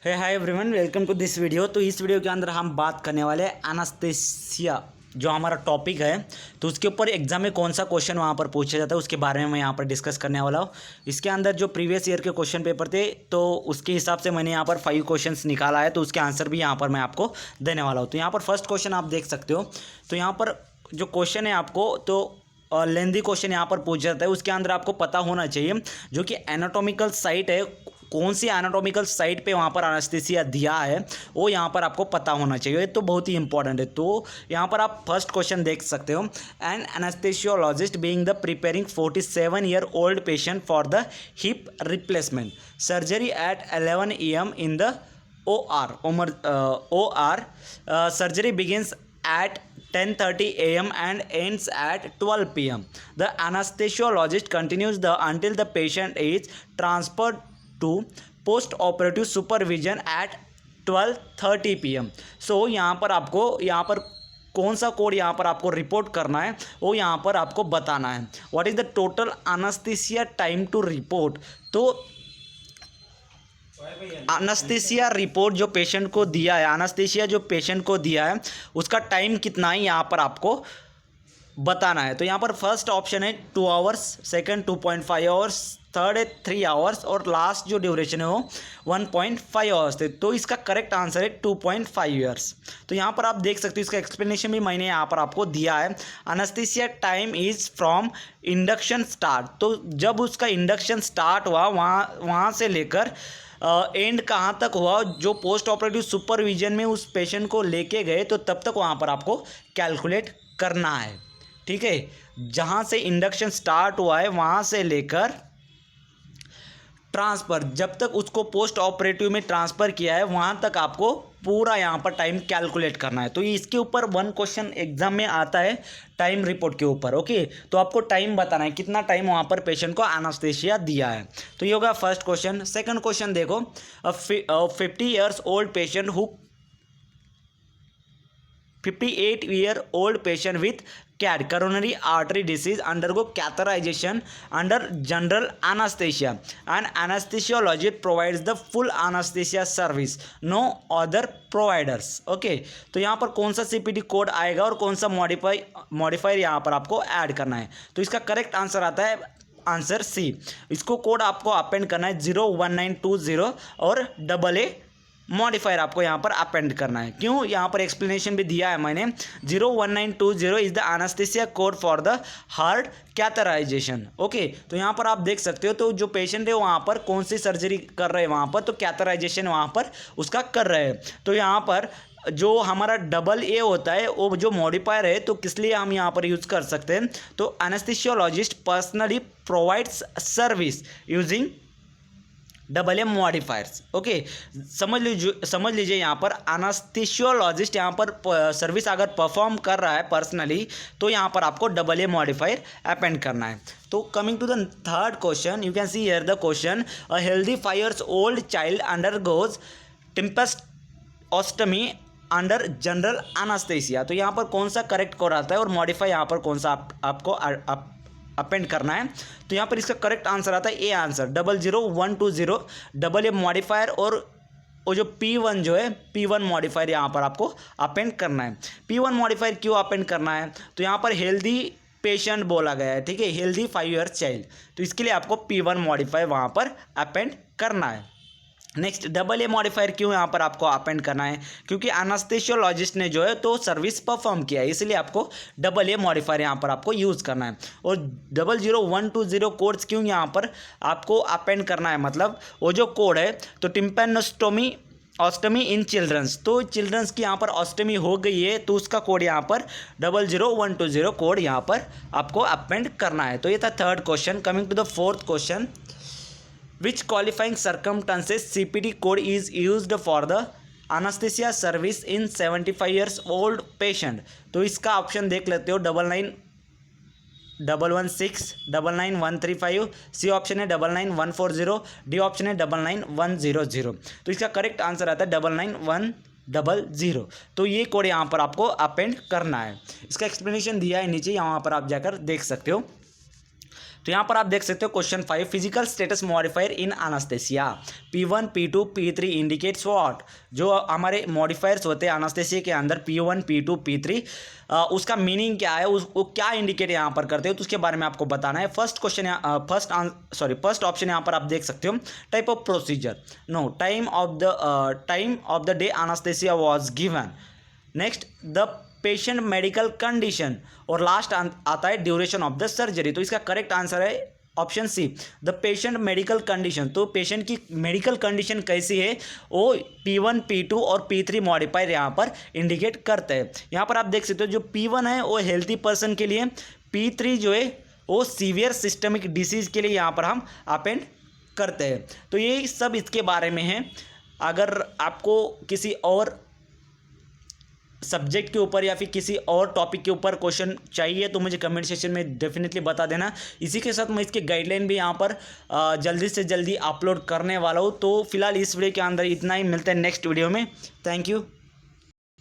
Hey hi everyone, welcome to this video. तो इस video के अंदर हम बात करने वाले हैं एनेस्थीसिया, जो हमारा टॉपिक है। तो उसके ऊपर एग्जाम में कौन सा क्वेश्चन वहाँ पर पूछा जाता है उसके बारे में मैं यहाँ पर डिस्कस करने वाला हूँ। इसके अंदर जो प्रीवियस ईयर के क्वेश्चन पेपर थे तो उसके हिसाब से मैंने यहाँ पर 5 क्वेश्चंस निकाला है, तो उसके आंसर भी यहाँ पर मैं आपको देने वाला हूँ। तो यहाँ पर फर्स्ट क्वेश्चन आप देख सकते हो। तो यहाँ पर जो क्वेश्चन है आपको तो लेंदी क्वेश्चन यहाँ पर पूछा जाता है। उसके अंदर आपको पता होना चाहिए जो कि एनाटॉमिकल साइट है, कौन सी एनाटॉमिकल साइट पे वहाँ पर एनेस्थीसिया दिया है वो यहाँ पर आपको पता होना चाहिए। ये तो बहुत ही इंपॉर्टेंट है। तो यहाँ पर आप फर्स्ट क्वेश्चन देख सकते हो। An anaesthesiologist being the preparing 47-year-old patient for the hip replacement surgery at 11 AM in the OR. Surgery begins at 10:30 AM and ends at 12 PM. The anesthesiologist continues until the patient is transferred to post-operative supervision at 12:30 PM. So यहाँ पर कौन सा code यहाँ पर आपको report करना है वो यहाँ पर आपको बताना है। What is the total anaesthesia time to report. तो एनेस्थीसिया रिपोर्ट जो पेशेंट को दिया है, एनेस्थीसिया जो पेशेंट को दिया है उसका टाइम कितना है यहाँ पर आपको बताना है। तो यहाँ पर फर्स्ट ऑप्शन है 2 आवर्स, सेकंड 2.5 आवर्स, थर्ड है 3 आवर्स और लास्ट जो ड्यूरेशन है वो 1.5 आवर्स थे। तो इसका करेक्ट आंसर है 2.5 ईयर्स। तो यहाँ पर आप देख सकते हो, इसका एक्सप्लेनेशन भी मैंने यहाँ पर आपको दिया है। Anaesthesia time is from induction start. तो जब उसका इंडक्शन स्टार्ट हुआ वहाँ से लेकर एंड कहाँ तक हुआ, जो पोस्ट ऑपरेटिव सुपरविजन में उस पेशेंट को लेके गए तो तब तक वहाँ पर आपको कैलकुलेट करना है। ठीक है, जहाँ से इंडक्शन स्टार्ट हुआ है वहाँ से लेकर ट्रांसफ़र, जब तक उसको पोस्ट ऑपरेटिव में ट्रांसफ़र किया है वहाँ तक आपको पूरा यहाँ पर टाइम कैलकुलेट करना है। तो इसके ऊपर 1 क्वेश्चन एग्जाम में आता है टाइम रिपोर्ट के ऊपर। ओके, तो आपको टाइम बताना है कितना टाइम वहाँ पर पेशेंट को एनेस्थीसिया दिया है। तो ये होगा फर्स्ट क्वेश्चन। सेकंड क्वेश्चन देखो, 50 years old patient who 58-year-old patient with CAD coronary artery disease undergo catheterization under general anesthesia and anesthesiologist provides the full anesthesia service, no other providers. Okay, तो यहाँ पर कौन सा CPT code आएगा और कौन सा मॉडिफायर यहाँ पर आपको ऐड करना है। तो इसका करेक्ट आंसर आता है आंसर सी। इसको कोड आपको अपेंड करना है 01920 और AA मॉडिफायर आपको यहाँ पर अपेंड करना है। क्यों, यहाँ पर एक्सप्लेनेशन भी दिया है मैंने। 01920 is the anaesthesia code for the heart catheterisation. Okay, तो यहाँ पर आप देख सकते हो, तो जो पेशेंट है वहाँ पर कौन सी सर्जरी कर रहे हैं वहाँ पर, तो कैथराइजेशन वहाँ पर उसका कर रहे हैं। तो यहाँ पर जो हमारा AA होता है वो जो मॉडिफायर है, तो किस लिए हम यहाँ पर यूज़ कर सकते हैं, तो anaesthesiologist personally provides service using AA modifiers. Okay, समझ लीजिए यहाँ पर एनेस्थीसियोलॉजिस्ट यहाँ पर सर्विस अगर परफॉर्म कर रहा है पर्सनली तो यहाँ पर आपको AA मॉडिफायर अपेंड करना है। तो coming to the third question, you can see here the question, a healthy 5 years old child undergoes tympanostomy under general anaesthesia. तो यहाँ पर कौन सा करेक्ट कोड आता है और मॉडिफाई यहाँ पर कौन सा आपको अपेंड करना है। तो यहाँ पर इसका करेक्ट आंसर आता है ए आंसर 00120 AA मॉडिफायर और वो जो P1 जो है P1 मॉडिफायर यहाँ पर आपको अपेंड करना है। P1 मॉडिफायर क्यों अपेंड करना है, तो यहाँ पर हेल्दी पेशेंट बोला गया है। ठीक है, हेल्दी 5 years चाइल्ड, तो इसके लिए आपको P1 मॉडिफायर वहाँ पर अपेंड करना है। नेक्स्ट AA मॉडिफायर क्यों यहाँ पर आपको अपेंड करना है, क्योंकि एनेस्थीसियोलॉजिस्ट ने जो है तो सर्विस परफॉर्म किया है, इसलिए आपको AA मॉडिफायर यहाँ पर आपको यूज़ करना है। और 00120 कोड्स क्यों यहाँ पर आपको अपेंड करना है, मतलब वो जो कोड है तो टिम्पेनोस्टोमी ऑस्टमी इन चिल्ड्रंस, तो चिल्ड्रंस की यहाँ पर ऑस्टमी हो गई है तो उसका कोड यहाँ पर 00120 कोड यहाँ पर आपको अपेंड करना है। तो ये था third question. Coming to the fourth question, which qualifying circumstances CPT code is used for the anesthesia service in 75 years old patient। तो इसका ऑप्शन देख लेते हो, 99116, 99135, सी ऑप्शन है 99140, डी ऑप्शन है 99100। तो इसका करेक्ट आंसर आता है 99100। तो ये कोड यहाँ पर आपको अपेंड करना है। इसका एक्सप्लेनेशन दिया है नीचे, यहाँ पर आप जाकर देख सकते हो। तो यहाँ पर आप देख सकते हो question 5 physical status modifier in anaesthesia P1 P2 P3 indicates what. जो हमारे मॉडिफायर्स होते हैं एनास्थेसिया के अंदर P1 P2 P3 उसका मीनिंग क्या है, उसको क्या इंडिकेट यहाँ पर करते हो तो उसके बारे में आपको बताना है। फर्स्ट क्वेश्चन फर्स्ट ऑप्शन यहाँ पर आप देख सकते हो type of procedure, no time of the day anaesthesia was given. Next the patient medical condition, और लास्ट आता है ड्यूरेशन ऑफ द सर्जरी। तो इसका करेक्ट आंसर है option C the patient medical condition. तो पेशेंट की मेडिकल कंडीशन कैसी है वो P1 P2 और P3 मॉडिफायर यहाँ पर इंडिकेट करते हैं। यहाँ पर आप देख सकते हो जो P1 है वो हेल्थी पर्सन के लिए, P3 जो है वो सीवियर सिस्टमिक डिसीज़ के लिए यहाँ पर हम अपेंड करते हैं। तो ये सब इसके बारे में है। अगर आपको किसी और सब्जेक्ट के ऊपर या फिर किसी और टॉपिक के ऊपर क्वेश्चन चाहिए तो मुझे कमेंट सेक्शन में डेफिनेटली बता देना। इसी के साथ मैं इसके गाइडलाइन भी यहाँ पर जल्दी से जल्दी अपलोड करने वाला हूँ। तो फिलहाल इस वीडियो के अंदर इतना ही, मिलते हैं नेक्स्ट वीडियो में। Thank you.